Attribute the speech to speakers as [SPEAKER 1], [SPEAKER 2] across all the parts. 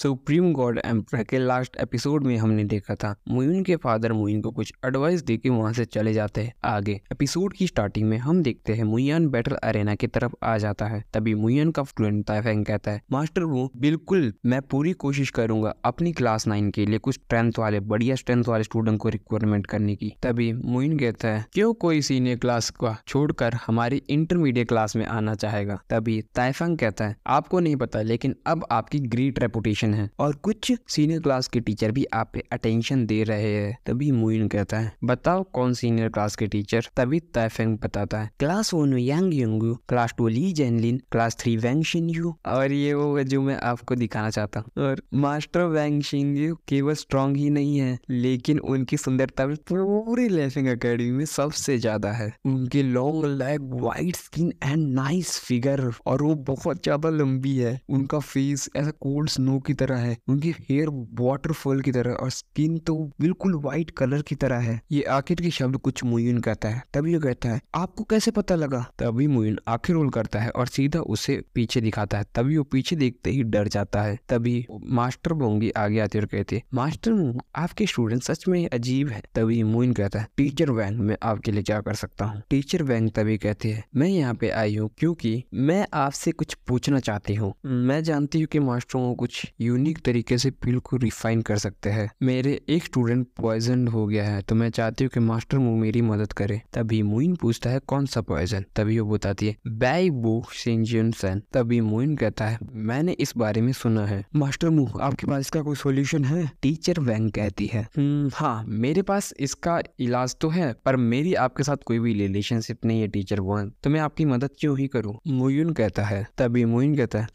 [SPEAKER 1] Supreme God emperor के last episode में हमने देखा था मुयुन के फादर मुयुन को कुछ एडवाइस देके वहां से चले जाते हैं। आगे एपिसोड की स्टार्टिंग में हम देखते हैं मुयान बैटल अरेना की तरफ आ जाता है। तभी मुयान का स्टूडेंट ताइफेंग कहता है, मास्टर वो बिल्कुल मैं पूरी कोशिश करूंगा अपनी क्लास 9 के लिए कुछ बढ़िया स्ट्रेंथ वाले स्टूडेंट को रिक्वायरमेंट करने की। तभी मुयुन कहता है, क्यों कोई सीनियर क्लास का छोड़कर हमारी इंटरमीडिएट क्लास में आना चाहेगा। तभी ताइफेंग कहता है, आपको नहीं पता लेकिन अब आपकी ग्रेट रेपुटेशन है और कुछ सीनियर क्लास के टीचर भी आप पे अटेंशन दे रहे हैं। तभी मुयुन कहता है, बताओ कौन सीनियर क्लास के टीचर। तभी ताइफेंग बताता है, क्लास 1 यांग युंगू, क्लास 2 ली जेनलिन, क्लास 3 वैंग शिनयू। और ये वो है जो मैं आपको दिखाना चाहता हूँ। और मास्टर वैंग शिनयू केवल स्ट्रॉन्ग ही नहीं है लेकिन उनकी सुंदरता भी पूरी लाफिंग एकेडमी में सबसे ज्यादा है। उनके long leg, white skin and nice figure, और वो बहुत ज्यादा लंबी है। उनका फेस ऐसा कोल्ड स्नो की तरह है, उनकी हेयर वाटरफॉल की तरह और स्किन तो बिल्कुल व्हाइट कलर की तरह है। ये आखिर के शब्द कुछ मुयुन कहता है। तभी वो कहता है, आपको कैसे पता लगा। तभी मुयुन आखिर रोल करता है और सीधा उसे पीछे दिखाता है। तभी वो पीछे देखते ही डर जाता है। तभी मास्टर बोंगी आगे आते और कहते, मास्टर मू आपके स्टूडेंट सच में अजीब है। तभी मुयुन कहता है, टीचर वैंग मैं आपके लिए क्या कर सकता हूँ। टीचर वैंग तभी कहते हैं, मैं यहाँ पे आई हूँ क्योंकि मैं आपसे कुछ पूछना चाहती हूँ। मैं जानती हूँ कि मास्टरों को कुछ यूनिक तरीके से फील को रिफाइन कर सकते हैं। मेरे एक स्टूडेंट पॉइजन हो गया है तो मैं चाहती हूँ कि मास्टर मू मेरी मदद करे। तभी मुइन पूछता है, कौन सा पॉइजन। तभी वो बताती है, बैबू सिंजियन। तभी मुइन कहता है, मैंने इस बारे में सुना है। मास्टर मू आपके पास इसका कोई सोल्यूशन है। टीचर वैंग कहती है, हाँ मेरे पास इसका इलाज तो है पर मेरी आपके साथ कोई भी रिलेशनशिप नहीं है टीचर वैंग, तो मैं आपकी मदद क्यों ही करूँ। मुयुन कहता है। तभी मुयुन कहता है,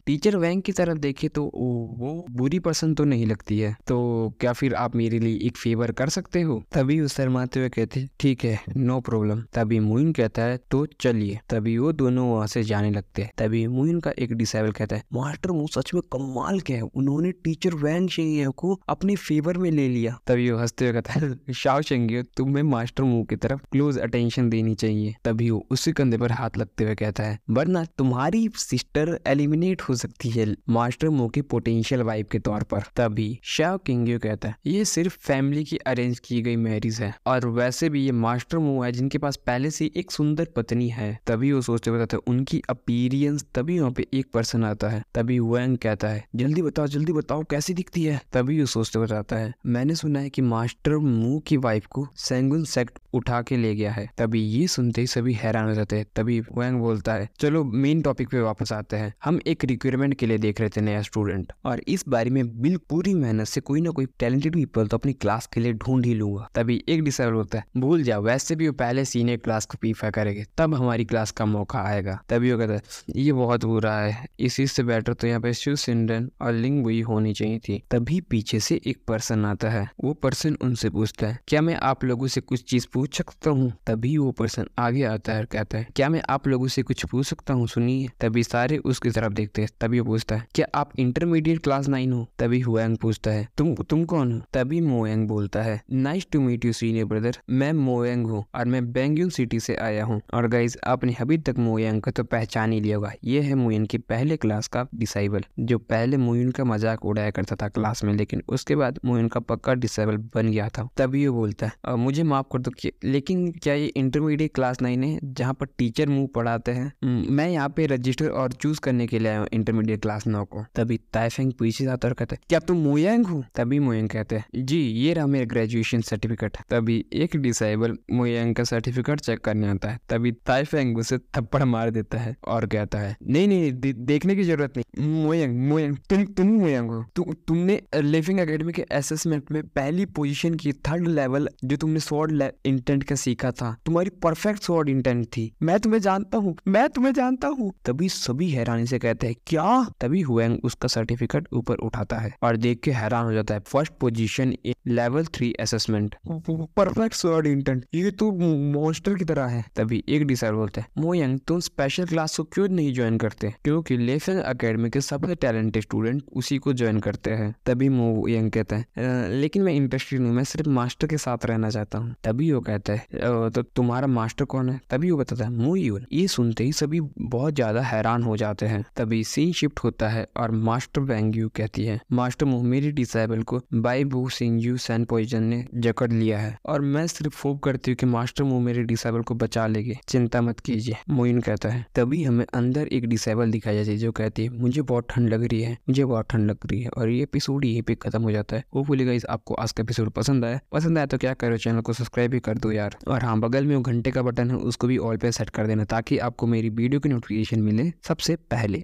[SPEAKER 1] टीचर वैंग की तरफ देखे तो वो बुरी पर्सन तो नहीं लगती है, तो क्या फिर आप मेरे लिए एक फेवर कर सकते हो। तभी वो शर्माते हुए कहते, ठीक है नो प्रॉब्लम। तभी मुयुन कहता है, तो चलिए। तभी वो दोनों वहां से जाने लगते हैं। तभी मुयुन का एक डिसाइबल कहता है, मास्टर वो सच में कमाल के है, उन्होंने टीचर वैंग शेंगियो को अपने फेवर में ले लिया। तभी वो हंसते हुए कहता है, शाओ शेंगियो तुम्हें मास्टर मू की तरफ क्लोज अटेंशन देनी चाहिए। तभी वो उसी कंधे पर हाथ लगते हुए कहता है, वरना तुम्हारी सिस्टर एलिमिनेट हो सकती है मास्टर मू की पोटेंशियल वाइफ के तौर पर। तभी शाओ किंग्यू कहता है, ये सिर्फ फैमिली की अरेंज की गई मैरिज है और वैसे भी ये मास्टर मू है जिनके पास पहले से एक सुंदर पत्नी है। तभी वो सोचते बताते उनकी अपीरियंस। तभी वहाँ पे एक पर्सन आता है। तभी वैंग कहता है, जल्दी बताओ कैसी दिखती है। तभी वो सोचते बताता है, मैंने सुना है कि मास्टर मू की वाइफ को सेंगुन सेक्ट उठा के ले गया है। तभी ये सुनते ही सभी हैरान हो जाते हैं। तभी वैंग बोलता है, चलो मेन टॉपिक पे वापस आते हैं। हम एक रिक्वायरमेंट के लिए देख रहे थे नया स्टूडेंट और इस बारे में पूरी मेहनत से कोई ना कोई टैलेंटेड पीपल तो अपनी क्लास के लिए ढूंढ ही लूंगा। तभी एक डिसाइड होता है, भूल जाओ वैसे भी वो पहले सीनियर क्लास को प्रीफर करेंगे, तब हमारी क्लास का मौका आएगा। तभी वो कहता है, ये बहुत बुरा है, इसी से बेटर तो यहाँ पे शिव सिंडन और लिंग वही होनी चाहिए थी। तभी पीछे से एक पर्सन आता है। वो पर्सन उनसे पूछता है, क्या मैं आप लोगों से कुछ चीज पूछ सकता हूँ। तभी वो पर्सन आगे आता है और कहता है, क्या मैं आप लोगों से कुछ पूछ सकता हूँ, सुनिए। तभी सारे उसकी तरफ देखते हैं। तभी वो पूछता है, क्या आप इंटरमीडिएट क्लास 9 हो। तभी हुएंग पूछता है, तुम कौन हो। तभी मोएंग बोलता है, nice to meet you senior brother, मैं मोएंग हूँ और मैं बेंगयून सिटी से आया हूँ। और गाइस आपने अभी तक मोएंग का तो पहचान ही लिया होगा, ये है मुयुन की पहले क्लास का डिसाइबल जो पहले मुयुन का मजाक उड़ाया करता था क्लास में, लेकिन उसके बाद मुयुन का पक्का डिसाइबल बन गया था। तभी वो बोलता है, मुझे माफ कर दो लेकिन क्या ये इंटरमीडिएट क्लास 9 है जहाँ पर टीचर मुंह पढ़ाते हैं। मैं यहाँ पे रजिस्टर और चूज करने के लिए आया हूँ इंटरमीडिएट क्लास 9 को। तभी ताइफेंग पीछे आता और कहते हैं, क्या तुम मोयांग हो। तभी मोयांग कहते हैं, जी ये रहा मेरा ग्रेजुएशन सर्टिफिकेट। तभी एक डिसाइबल मोयांग का सर्टिफिकेट चेक करने आता है। तभी ताइफेंग उसे थप्पड़ मार देता है और कहता है, नहीं देखने की जरूरत नहीं, मोयांग तुम मोयांग हो। तुमने लिविंग एकेडमी के असेसमेंट में पहली पोजीशन की, 3rd लेवल जो तुमने स्वॉर्ड इंटेंट का सीखा था, तुम्हारी परफेक्ट स्वॉर्ड इंटेंट थी। मैं तुम्हें जानता हूँ। तभी सभी हैरानी से कहते हैं, क्या। तभी हुएंग उसका सर्टिफिकेट ऊपर उठाता है और देख के हैरान हो जाता है, first position in level 3 assessment, perfect sword intent, ये तो मॉन्स्टर की तरह है। तभी एक डिसाइड बोलता है, मोयंग तुम स्पेशल क्लास को क्यों नहीं ज्वाइन करते, क्योंकि लेफिंग एकेडमी के सबसे टैलेंटेड स्टूडेंट उसी को ज्वाइन करते हैं। तभी मोयंग कहता है, लेकिन मैं इंटरेस्टेड हूँ, मैं सिर्फ मास्टर के साथ रहना चाहता हूँ। तभी वो कहता है, तो तुम्हारा मास्टर कौन है। तभी वो बताता है, मुयुन। ये सुनते ही सभी बहुत ज्यादा हैरान हो जाते हैं। तभी सीन शिफ्ट होता है और मास्टर वैंग यू कहती है, मास्टर मू, मेरी डिसेबल को बाई बू सिंग यू सैन पोइजन ने जकड़ लिया है और मैं सिर्फ होप करती हूँ कि मास्टर मू मेरी डिसेबल को बचा लेगी, चिंता मत कीजिए, मुइन कहता है। तभी हमें अंदर एक डिसेबल दिखाई जाती है जो कहती है, मुझे बहुत ठंड लग रही है, मुझे बहुत ठंड लग रही है। और ये एपिसोड यहीं पे खत्म हो जाता है। होपफुली गाइस आपको आज का एपिसोड पसंद आया तो क्या करो, चैनल को सब्सक्राइब भी कर दो यार। और हाँ, बगल में वो घंटे का बटन है उसको भी ऑल पे सेट कर देना ताकि आपको मेरी वीडियो की नोटिफिकेशन मिले सबसे पहले।